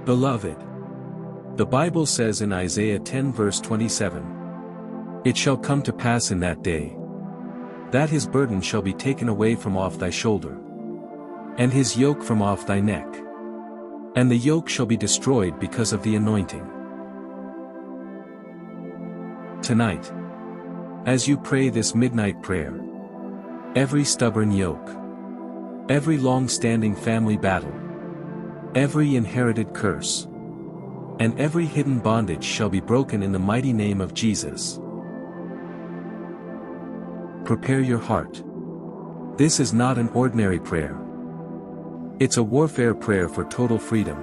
Beloved, the Bible says in Isaiah 10 verse 27, "It shall come to pass in that day, that his burden shall be taken away from off thy shoulder, and his yoke from off thy neck, and the yoke shall be destroyed because of the anointing." Tonight, as you pray this midnight prayer, every stubborn yoke, every long-standing family battle, every inherited curse, and every hidden bondage shall be broken in the mighty name of Jesus. Prepare your heart. This is not an ordinary prayer. It's a warfare prayer for total freedom.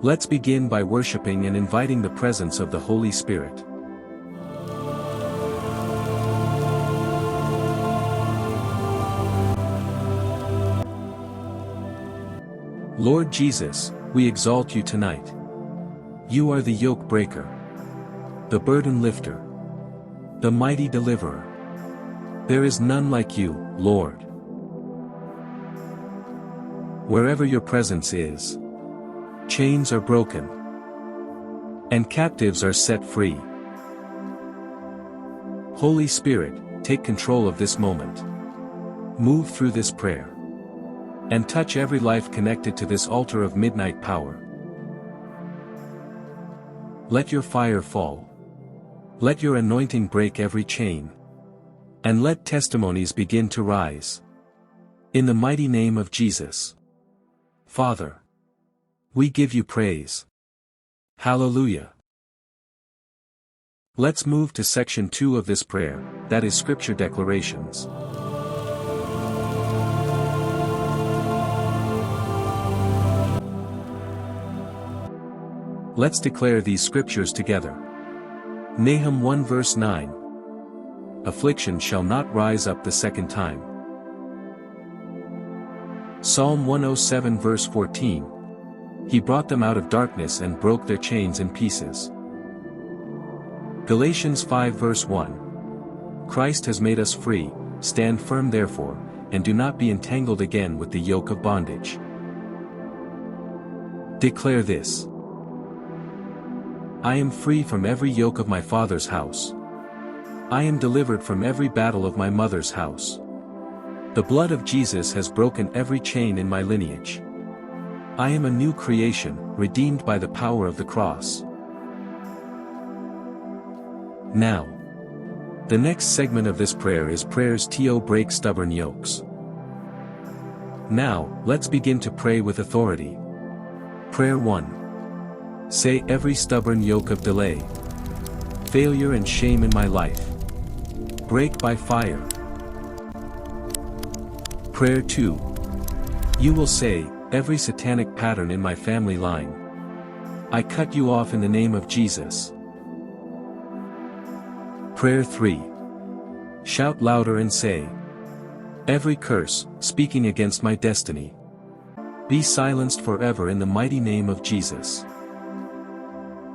Let's begin by worshiping and inviting the presence of the Holy Spirit. Lord Jesus, we exalt you tonight. You are the yoke breaker, the burden lifter, the mighty deliverer. There is none like you, Lord. Wherever your presence is, chains are broken, and captives are set free. Holy Spirit, take control of this moment. Move through this prayer, and touch every life connected to this altar of midnight power. Let your fire fall. Let your anointing break every chain. And let testimonies begin to rise. In the mighty name of Jesus. Father, we give you praise. Hallelujah. Let's move to section 2 of this prayer, that is scripture declarations. Let's declare these scriptures together. Nahum 1 verse 9. Affliction shall not rise up the second time. Psalm 107 verse 14. He brought them out of darkness and broke their chains in pieces. Galatians 5 verse 1. Christ has made us free, stand firm therefore, and do not be entangled again with the yoke of bondage. Declare this. I am free from every yoke of my father's house. I am delivered from every battle of my mother's house. The blood of Jesus has broken every chain in my lineage. I am a new creation, redeemed by the power of the cross. Now, the next segment of this prayer is prayers to break stubborn yokes. Now, let's begin to pray with authority. Prayer 1. Say every stubborn yoke of delay, failure and shame in my life, break by fire. Prayer 2. You will say, every satanic pattern in my family line, I cut you off in the name of Jesus. Prayer 3. Shout louder and say, every curse, speaking against my destiny, be silenced forever in the mighty name of Jesus.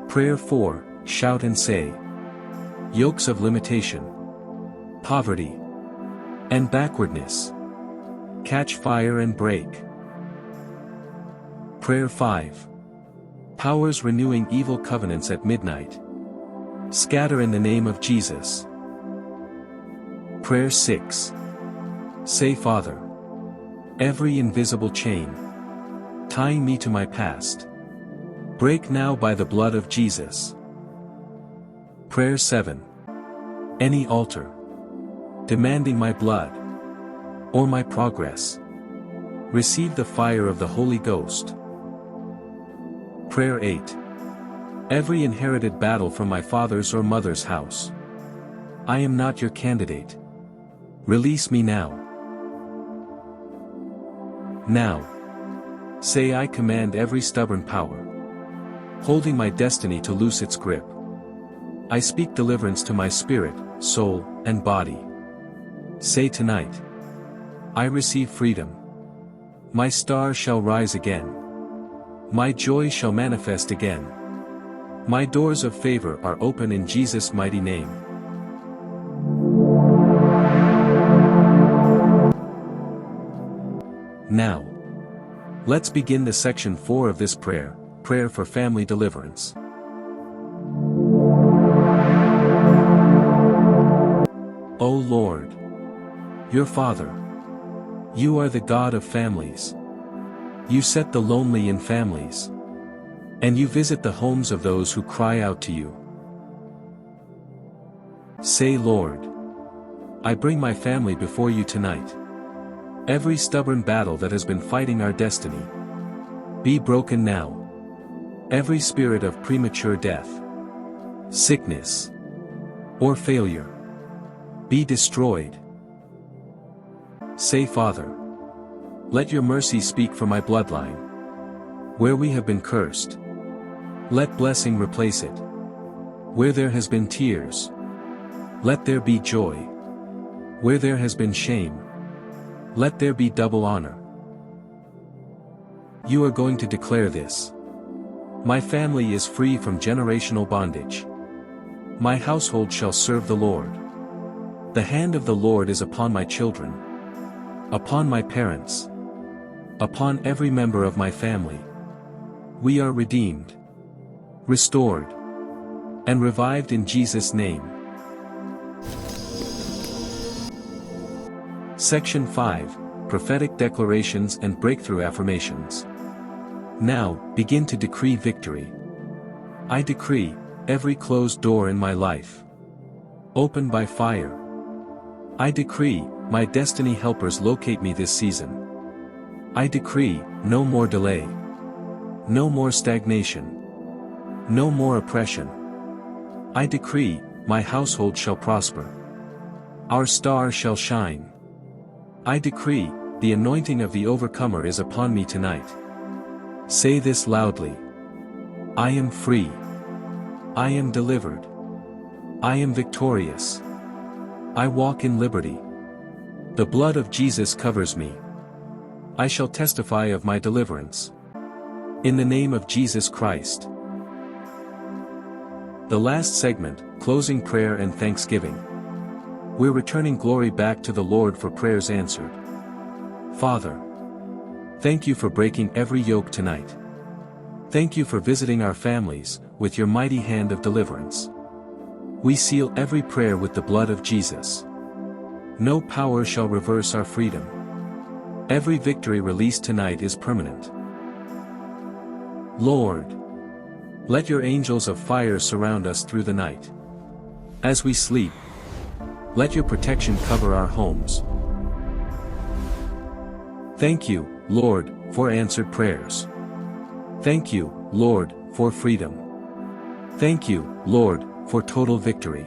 Prayer 4, shout and say, yokes of limitation, poverty, and backwardness, catch fire and break. Prayer 5. Powers renewing evil covenants at midnight, scatter in the name of Jesus. Prayer 6. Say Father, every invisible chain, tying me to my past, break now by the blood of Jesus. Prayer 7. Any altar, demanding my blood, or my progress, receive the fire of the Holy Ghost. Prayer 8. Every inherited battle from my father's or mother's house, I am not your candidate. Release me now. Now, say I command every stubborn power, holding my destiny to loose its grip. I speak deliverance to my spirit, soul, and body. Say tonight, I receive freedom. My star shall rise again. My joy shall manifest again. My doors of favor are open in Jesus' mighty name. Now, Let's begin the section 4 of this prayer, prayer for family deliverance. O Lord, your Father, you are the God of families. You set the lonely in families, and you visit the homes of those who cry out to you. Say, Lord, I bring my family before you tonight. Every stubborn battle that has been fighting our destiny, be broken now. Every spirit of premature death, sickness, or failure, be destroyed. Say, Father, let your mercy speak for my bloodline. Where we have been cursed, let blessing replace it. Where there has been tears, let there be joy. Where there has been shame, let there be double honor. You are going to declare this. My family is free from generational bondage. My household shall serve the Lord. The hand of the Lord is upon my children, upon my parents, upon every member of my family. We are redeemed, restored, and revived in Jesus' name. Section 5, Prophetic Declarations and Breakthrough Affirmations. Now, begin to decree victory. I decree, every closed door in my life, open by fire. I decree, my destiny helpers locate me this season. I decree, no more delay. No more stagnation. No more oppression. I decree, my household shall prosper. Our star shall shine. I decree, the anointing of the overcomer is upon me tonight. Say this loudly. I am free. I am delivered. I am victorious. I walk in liberty. The blood of Jesus covers me. I shall testify of my deliverance. In the name of Jesus Christ. The last segment, closing prayer and thanksgiving. We're returning glory back to the Lord for prayers answered. Father, thank you for breaking every yoke tonight. Thank you for visiting our families with your mighty hand of deliverance. We seal every prayer with the blood of Jesus. No power shall reverse our freedom. Every victory released tonight is permanent. Lord, let your angels of fire surround us through the night. As we sleep, let your protection cover our homes. Thank you, Lord, for answered prayers. Thank you, Lord, for freedom. Thank you, Lord, for total victory.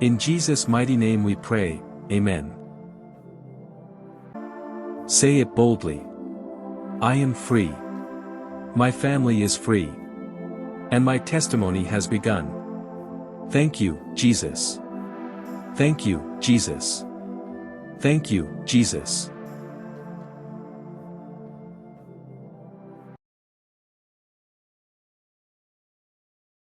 In Jesus' mighty name we pray, Amen. Say it boldly. I am free. My family is free. And my testimony has begun. Thank you, Jesus. Thank you, Jesus. Thank you, Jesus.